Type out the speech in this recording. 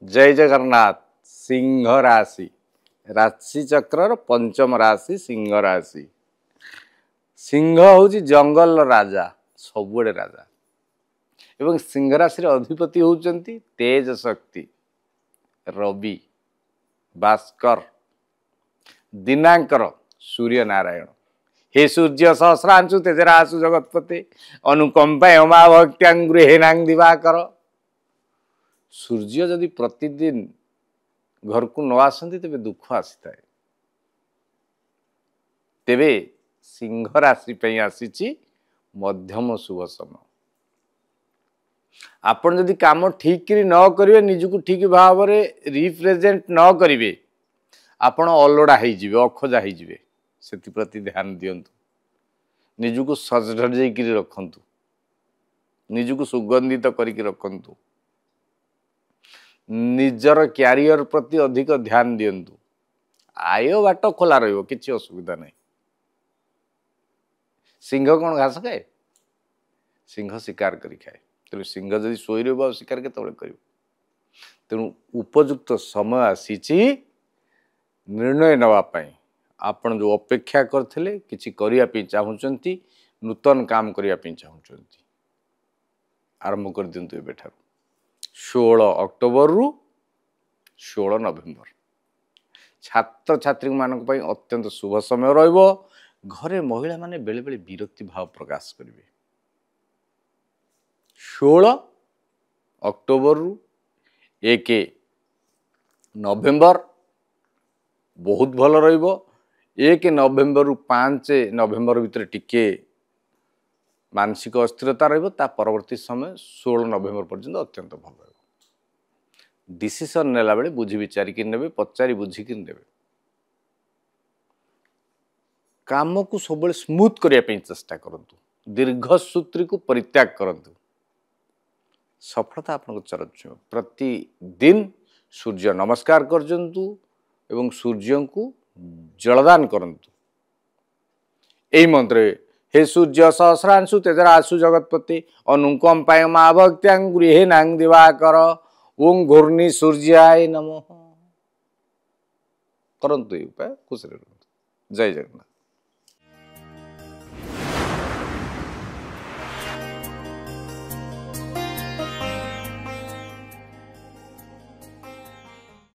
जय जगन्नाथ। सिंह राशि राशि चक्र पंचम राशि सिंह राशि। सिंह हूँ जंगल राजा सबुड़े राजा एवं सिंह राशि अधिपति होउचंती तेज शक्ति रवि भास्कर दिनांकर सूर्य नारायण। हे सूर्य सहस्रांशु तेजराशु जगतपते अनुकंपा उमा भक्त्यां गृहेणां दिवाकर। सूर्य जदि प्रतिदिन घर को न आसती तेरे दुख आसी था। तेरे सिंह राशि पे आसी मध्यम शुभ समय। आपण जदि काम ठीक न करेंगे निजको ठीक भाव में रिप्रेजेंट न करेंगे आपण अलड़ा हो अखोजा हो प्रति ध्यान दिंतु। निजको सजधज रखु निजको सुगंधित करके रखु निजर क्यारियर प्रति अधिक ध्यान दिंतु। आय बाट खोला रही असुविधा नहीं। सिंह कौन घास खाए सिंह शिकार करी खाए। तेणु सिंह जदि शोई रहा शिकार के कर तेणु उपयुक्त समय आसी निर्णय नापी आपण जो अपेक्षा करते किसी करने चाहूँगी नूतन काम करने चाहूँगी आरंभ कर दिंतु एबे 16 अक्टोबर रु 16 नवेम्बर छात्र छात्री मानक पई अत्यंत शुभ समय रहिबो। घरे महिला माने बेले बेले विरक्ति भाव प्रकाश करेंगे। 16 अक्टोबर रु 1 नवेम्बर बहुत भल रहिबो। 1 नवेम्बर रु 5 नवेम्बर भितर टिके मानसिक अस्थिरता रहिबो। ता परवर्ती समय 16 नवेम्बर पर्यंत अत्यंत भल रहिबो। डिसीजन नेला बेले बुझी विचारिकी नेबे पचारि बुझिकी नेबे। काम को सब स्मूथ करने चेष्टा करंतु। दीर्घसूत्री को परित्याग करंतु। सफलता आपन चरच प्रतिदिन सूर्य नमस्कार करजंतु एवं सूर्य को जलदान करंतु। एई मंत्र हे सूर्य सहस्रांशु तेजराशु जगतपति अनुकंपाय मा भक्त्यां गृहेणां दिवाकर ओं घूर्णि सूर्याय नमः करंतु। उपाय खुश रहंतु। जय जगन्नाथ।